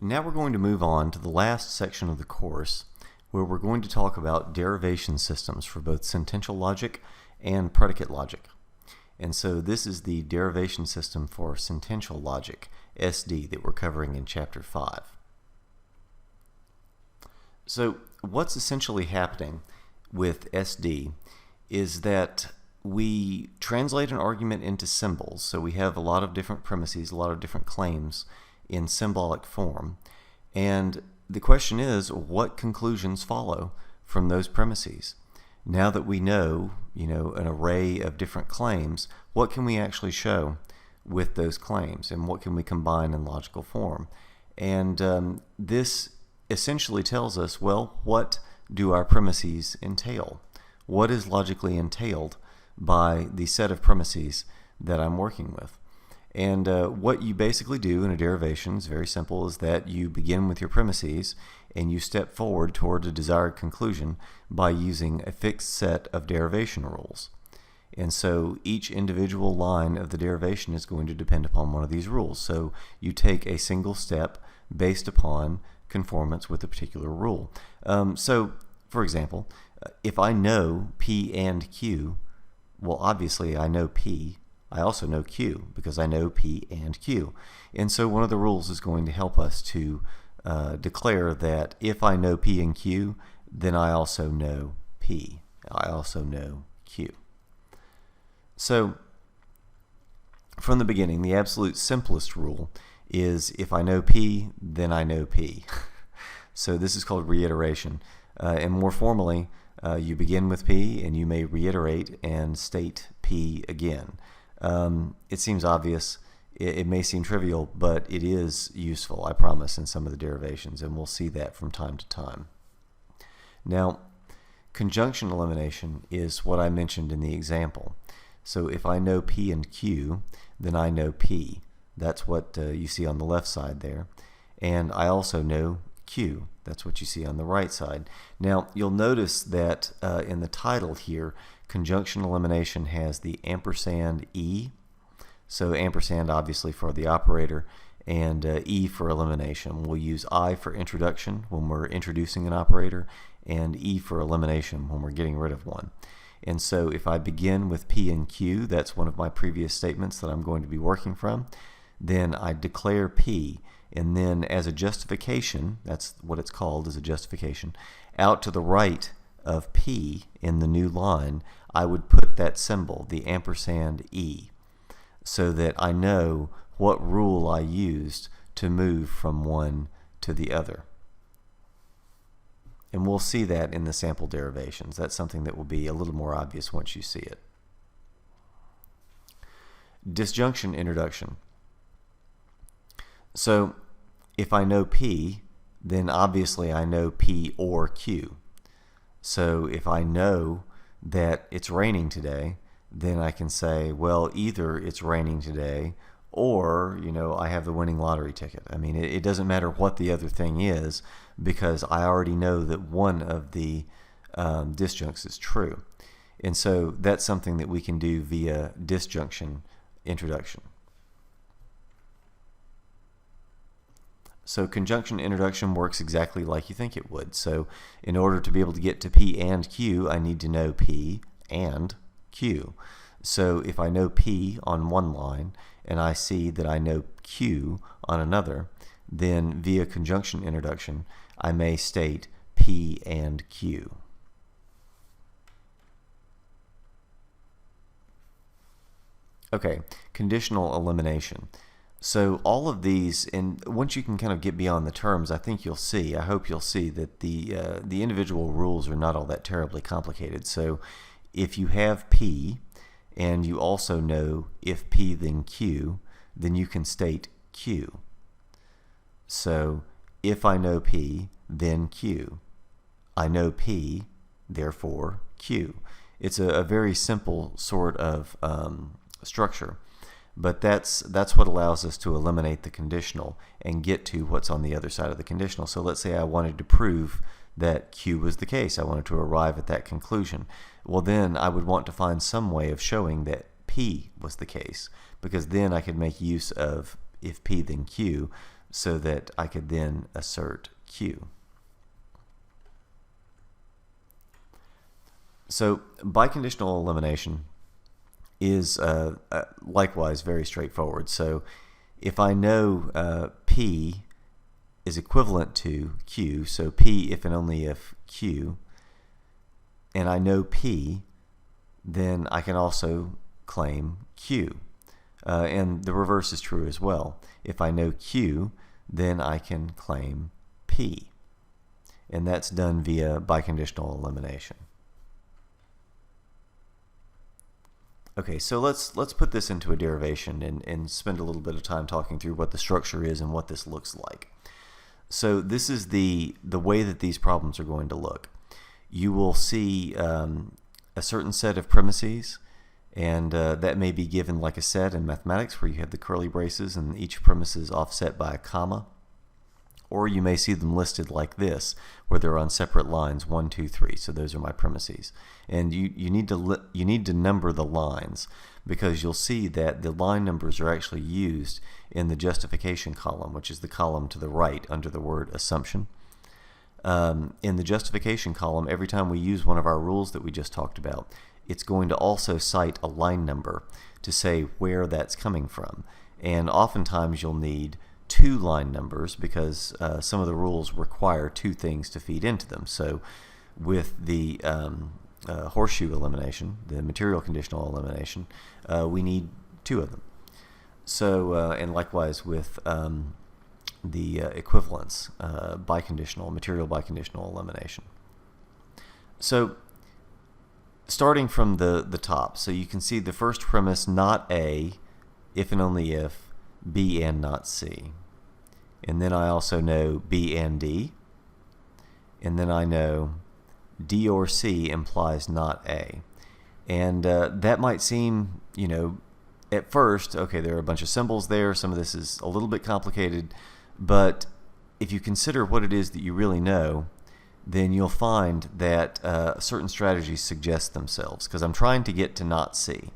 Now we're going to move on to the last section of the course, where we're going to talk about derivation systems for both sentential logic and predicate logic. And so this is the derivation system for sentential logic, SD, that we're covering in Chapter 5. So what's essentially happening with SD is that we translate an argument into symbols. So we have a lot of different premises, a lot of different claims in symbolic form. And the question is, what conclusions follow from those premises? Now that we know, an array of different claims, what can we actually show with those claims, and what can we combine in logical form? And this essentially tells us, well, what do our premises entail? What is logically entailed by the set of premises that I'm working with? And what you basically do in a derivation is very simple, is that you begin with your premises and you step forward toward a desired conclusion by using a fixed set of derivation rules. And so each individual line of the derivation is going to depend upon one of these rules. So you take a single step based upon conformance with a particular rule. So, for example, if I know P and Q, well, obviously I know P. I also know Q because I know P and Q. And so one of the rules is going to help us to declare that if I know P and Q, then I also know P. I also know Q. So from the beginning, the absolute simplest rule is if I know P, then I know P. So this is called reiteration. And more formally, you begin with P and you may reiterate and state P again. It seems obvious, it may seem trivial, but it is useful, I promise, in some of the derivations, and we'll see that from time to time. Now, conjunction elimination is what I mentioned in the example. So if I know P and Q, then I know P. That's what you see on the left side there. And I also know Q. That's what you see on the right side. Now, you'll notice that in the title here, conjunction elimination has the ampersand E. So ampersand obviously for the operator, and E for elimination. We'll use I for introduction when we're introducing an operator, and E for elimination when we're getting rid of one. And so if I begin with P and Q, that's one of my previous statements that I'm going to be working from, then I declare P, and then as a justification, that's what it's called, as a justification, out to the right of P in the new line, I would put that symbol, the ampersand E, so that I know what rule I used to move from one to the other. And we'll see that in the sample derivations. That's something that will be a little more obvious once you see it. Disjunction introduction. So if I know P, then obviously I know P or Q. So if I know that it's raining today, then I can say, well, either it's raining today or, I have the winning lottery ticket. I mean, it doesn't matter what the other thing is, because I already know that one of the disjuncts is true. And so that's something that we can do via disjunction introduction. So conjunction introduction works exactly like you think it would. So in order to be able to get to P and Q, I need to know P and Q. So if I know P on one line and I see that I know Q on another, then via conjunction introduction, I may state P and Q. Okay, conditional elimination. So all of these, and once you can kind of get beyond the terms, I hope you'll see that the individual rules are not all that terribly complicated. So if you have P, and you also know if P then Q, then you can state Q. So if I know P, then Q. I know P, therefore Q. It's a very simple sort of structure. But that's what allows us to eliminate the conditional and get to what's on the other side of the conditional. So let's say I wanted to prove that Q was the case. I wanted to arrive at that conclusion. Well, then I would want to find some way of showing that P was the case, because then I could make use of if P then Q so that I could then assert Q. So biconditional elimination is likewise very straightforward. So if I know P is equivalent to Q, so P if and only if Q, and I know P, then I can also claim Q. And the reverse is true as well. If I know Q, then I can claim P. And that's done via biconditional elimination. Okay, so let's put this into a derivation and spend a little bit of time talking through what the structure is and what this looks like. So this is the way that these problems are going to look. You will see a certain set of premises, and that may be given like a set in mathematics where you have the curly braces and each premise is offset by a comma. Or you may see them listed like this, where they're on separate lines, 1, 2, 3. So those are my premises. And you need to number the lines, because you'll see that the line numbers are actually used in the justification column, which is the column to the right under the word assumption. In the justification column, every time we use one of our rules that we just talked about, it's going to also cite a line number to say where that's coming from. And oftentimes you'll need 2 line numbers, because some of the rules require 2 things to feed into them. So with the horseshoe elimination, the material conditional elimination, we need 2 of them. So and likewise with the equivalence, material biconditional elimination. So starting from the top, so you can see the first premise, not A, if and only if B and not C. And then I also know B and D. And then I know D or C implies not A. And that might seem, at first, okay, there are a bunch of symbols there. Some of this is a little bit complicated. But if you consider what it is that you really know, then you'll find that certain strategies suggest themselves, because I'm trying to get to not C.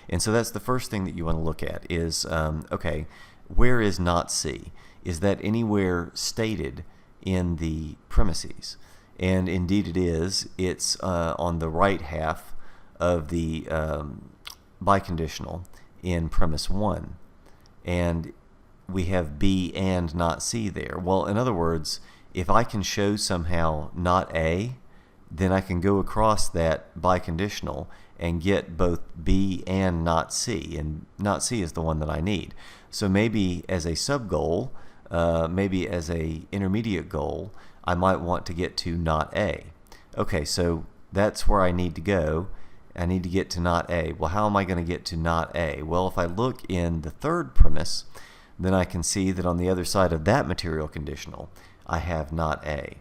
And so that's the first thing that you want to look at is, okay, where is not C? Is that anywhere stated in the premises? And indeed it is. It's on the right half of the biconditional in premise 1. And we have B and not C there. Well, in other words, if I can show somehow not A, then I can go across that biconditional and get both B and not C, and not C is the one that I need. So maybe as a sub-goal, maybe as a intermediate goal, I might want to get to not A. Okay, so that's where I need to go. I need to get to not A. Well, how am I going to get to not A? Well, if I look in the third premise, then I can see that on the other side of that material conditional, I have not A.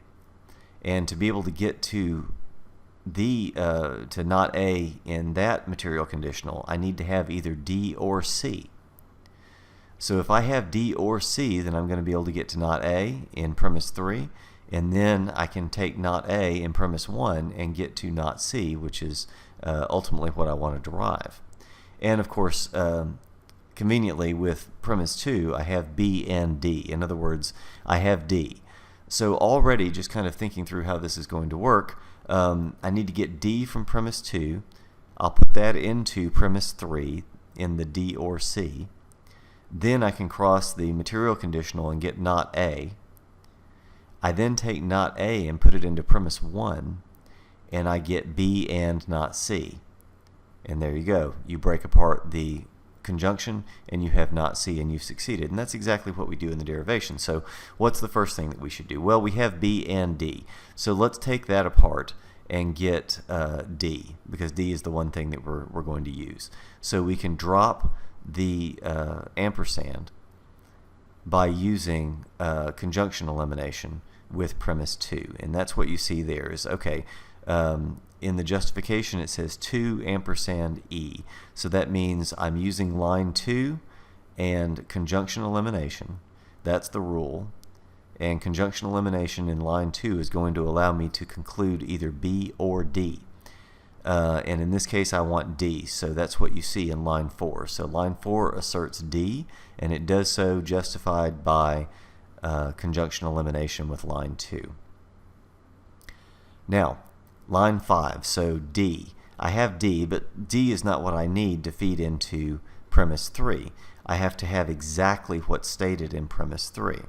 And to be able to get to not A in that material conditional, I need to have either D or C. So if I have D or C, then I'm going to be able to get to not A in premise 3, and then I can take not A in premise 1 and get to not C, which is ultimately what I want to derive. And of course, conveniently with premise 2, I have B and D. In other words, I have D. So already, just kind of thinking through how this is going to work, I need to get D from premise 2. I'll put that into premise 3 in the D or C. Then I can cross the material conditional and get not A. I then take not A and put it into premise 1, and I get B and not C. And there you go. You break apart the conjunction and you have not C, and you've succeeded. And that's exactly what we do in the derivation. So what's the first thing that we should do? Well, we have B and D. So let's take that apart and get D, because D is the one thing that we're going to use. So we can drop the ampersand by using conjunction elimination with premise 2. And that's what you see there is, okay, in the justification it says 2 ampersand E. So that means I'm using line 2 and conjunction elimination. That's the rule. And conjunction elimination in line 2 is going to allow me to conclude either B or D. And in this case I want D, so that's what you see in line 4. So line 4 asserts D, and it does so justified by conjunction elimination with line 2. Now, line 5, so D. I have D, but D is not what I need to feed into premise 3. I have to have exactly what's stated in premise 3.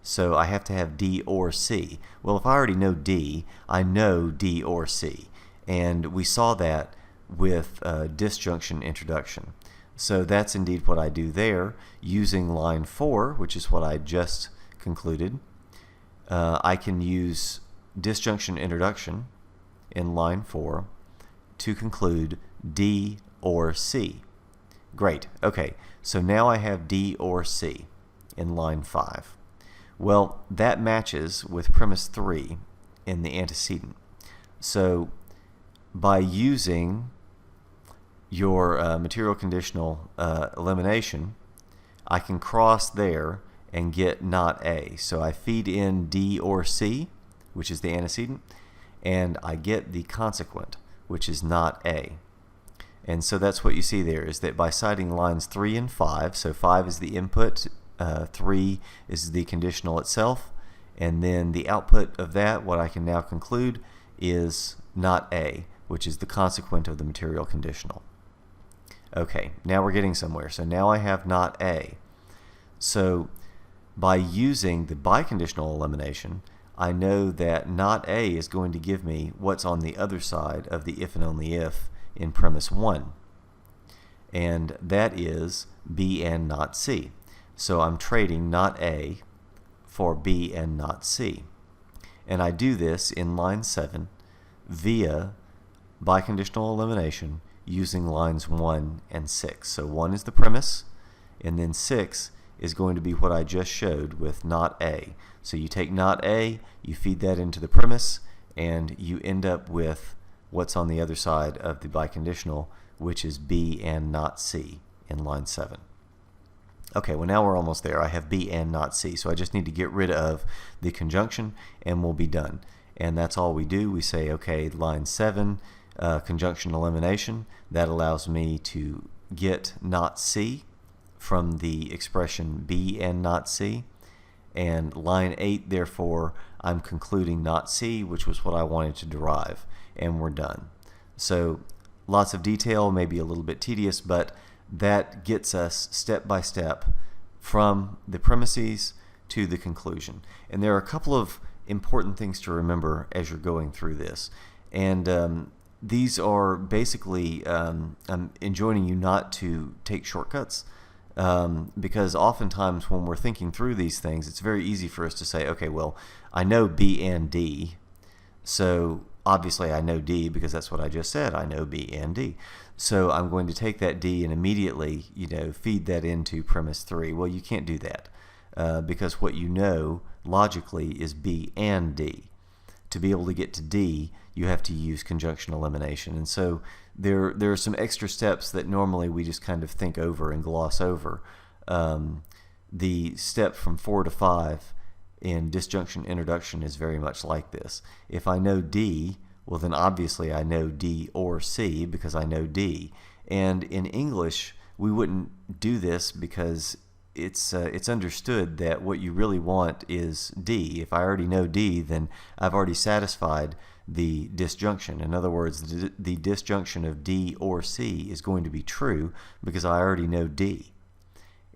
So I have to have D or C. Well, if I already know D, I know D or C. And we saw that with disjunction introduction. So that's indeed what I do there using line 4, which is what I just concluded. I can use disjunction introduction in line 4 to conclude D or C. Great. Okay, so now I have D or C in line 5. Well, that matches with premise 3 in the antecedent. So by using your material conditional elimination, I can cross there and get not A. So I feed in D or C, which is the antecedent, and I get the consequent, which is not A. And so that's what you see there, is that by citing lines 3 and 5, so 5 is the input, 3 is the conditional itself, and then the output of that, what I can now conclude, is not A, which is the consequent of the material conditional. Okay, now we're getting somewhere. So now I have not A. So by using the biconditional elimination, I know that not A is going to give me what's on the other side of the if and only if in premise 1. And that is B and not C. So I'm trading not A for B and not C. And I do this in line 7 via biconditional elimination using lines 1 and 6. So 1 is the premise, and then 6 is going to be what I just showed with not A. So you take not A, you feed that into the premise, and you end up with what's on the other side of the biconditional, which is B and not C in line 7. Okay, well now we're almost there. I have B and not C, so I just need to get rid of the conjunction and we'll be done. And that's all we do. We say, okay, line 7, conjunction elimination. That allows me to get not C from the expression B and not C. And line 8, therefore, I'm concluding not C, which was what I wanted to derive. And we're done. So lots of detail, maybe a little bit tedious, but that gets us step by step from the premises to the conclusion. And there are a couple of important things to remember as you're going through this. And these are basically, I'm enjoining you not to take shortcuts, because oftentimes when we're thinking through these things, it's very easy for us to say, okay, well, I know B and D, so obviously I know D because that's what I just said. I know B and D. So I'm going to take that D and immediately, feed that into premise 3. Well, you can't do that because what you know logically is B and D. To be able to get to D, you have to use conjunction elimination. And so there are some extra steps that normally we just kind of think over and gloss over. The step from 4 to 5 in disjunction introduction is very much like this. If I know D, well then obviously I know D or C because I know D. And in English, we wouldn't do this because it's understood that what you really want is D. If I already know D, then I've already satisfied the disjunction. In other words, the disjunction of D or C is going to be true because I already know D.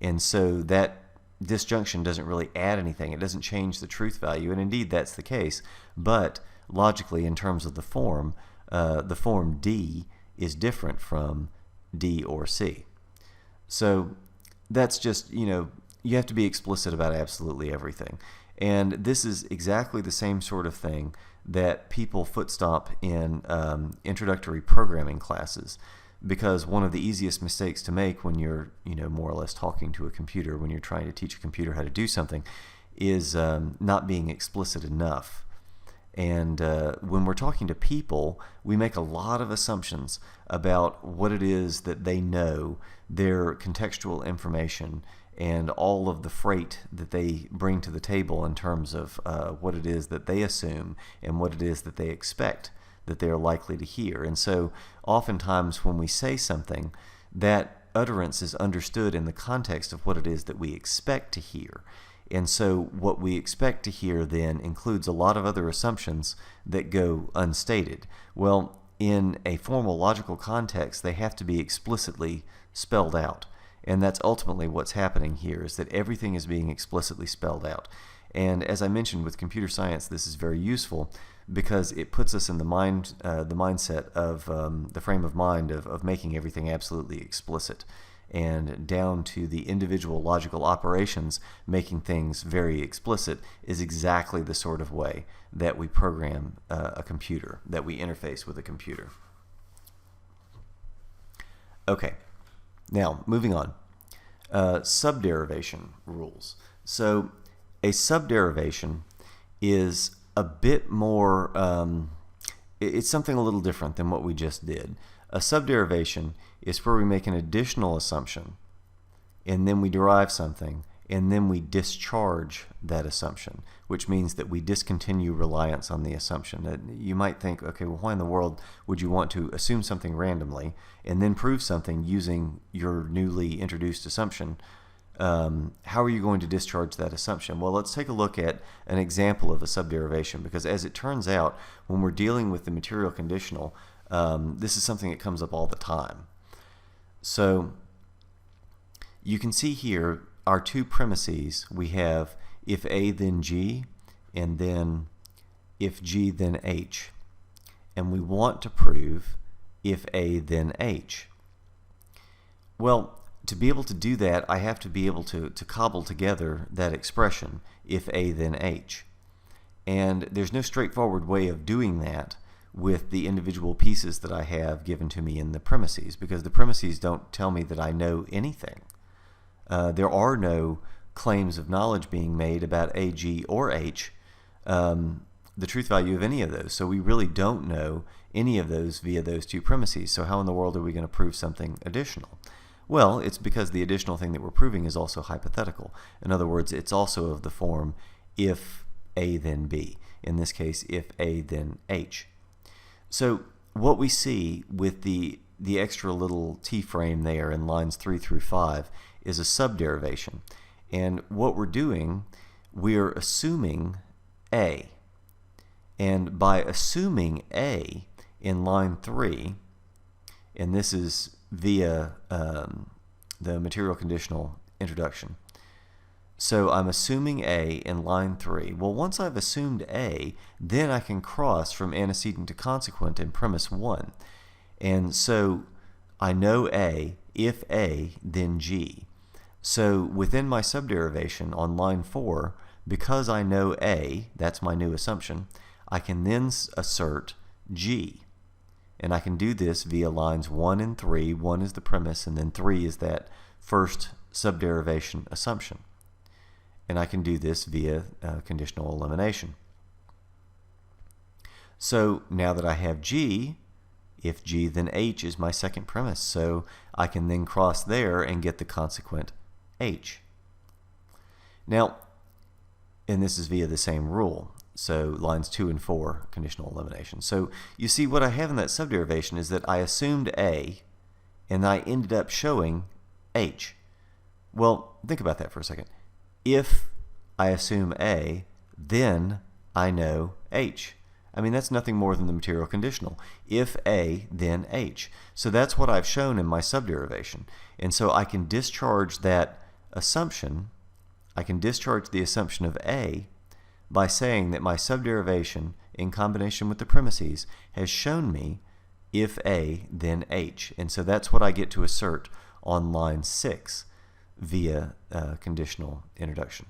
And so that disjunction doesn't really add anything. It doesn't change the truth value, and indeed that's the case. But logically, in terms of the form D is different from D or C. So that's just, you have to be explicit about absolutely everything. And this is exactly the same sort of thing that people foot stomp in introductory programming classes. Because one of the easiest mistakes to make when you're, more or less talking to a computer, when you're trying to teach a computer how to do something, is not being explicit enough. And when we're talking to people, we make a lot of assumptions about what it is that they know, their contextual information, and all of the freight that they bring to the table in terms of what it is that they assume and what it is that they expect that they're likely to hear. And so oftentimes when we say something, that utterance is understood in the context of what it is that we expect to hear. And so what we expect to hear then includes a lot of other assumptions that go unstated. Well, in a formal logical context, they have to be explicitly spelled out. And that's ultimately what's happening here, is that everything is being explicitly spelled out. And as I mentioned, with computer science, this is very useful because it puts us in the mindset of the frame of mind of making everything absolutely explicit, and down to the individual logical operations, making things very explicit is exactly the sort of way that we program a computer, that we interface with a computer. Okay, now moving on. Subderivation rules. So a subderivation is a bit more, it's something a little different than what we just did. A subderivation is where we make an additional assumption, and then we derive something, and then we discharge that assumption, which means that we discontinue reliance on the assumption. You might think, okay, well, why in the world would you want to assume something randomly and then prove something using your newly introduced assumption? How are you going to discharge that assumption? Well, let's take a look at an example of a subderivation, because as it turns out, when we're dealing with the material conditional, this is something that comes up all the time. So you can see here our two premises. We have if A then G, and then if G then H. And we want to prove if A then H. Well, to be able to do that, I have to be able to cobble together that expression, if A then H. And there's no straightforward way of doing that with the individual pieces that I have given to me in the premises, because the premises don't tell me that I know anything. There are no claims of knowledge being made about A, G, or H, the truth value of any of those. So we really don't know any of those via those two premises. So how in the world are we going to prove something additional? Well, it's because the additional thing that we're proving is also hypothetical. In other words, it's also of the form if A then B. In this case, if A then H. So what we see with the extra little t-frame there in lines 3 through 5 is a subderivation. And what we're doing, we're assuming A. And by assuming A in line 3, and this is via the material conditional introduction. So I'm assuming A in line 3. Well, once I've assumed A, then I can cross from antecedent to consequent in premise 1. And so I know A, if A, then G. So within my subderivation on line 4, because I know A, that's my new assumption, I can then assert G. And I can do this via lines 1 and 3. 1 is the premise, and then 3 is that first subderivation assumption. And I can do this via conditional elimination. So now that I have G, if G then H is my second premise. So I can then cross there and get the consequent H. Now, and this is via the same rule. So lines 2 and 4, conditional elimination. So you see what I have in that subderivation is that I assumed A, and I ended up showing H. Well, think about that for a second. If I assume A, then I know H. I mean, that's nothing more than the material conditional. If A, then H. So that's what I've shown in my subderivation. And so I can discharge that assumption. I can discharge the assumption of A by saying that my subderivation, in combination with the premises, has shown me if A, then H. And so that's what I get to assert on line 6 via conditional introduction.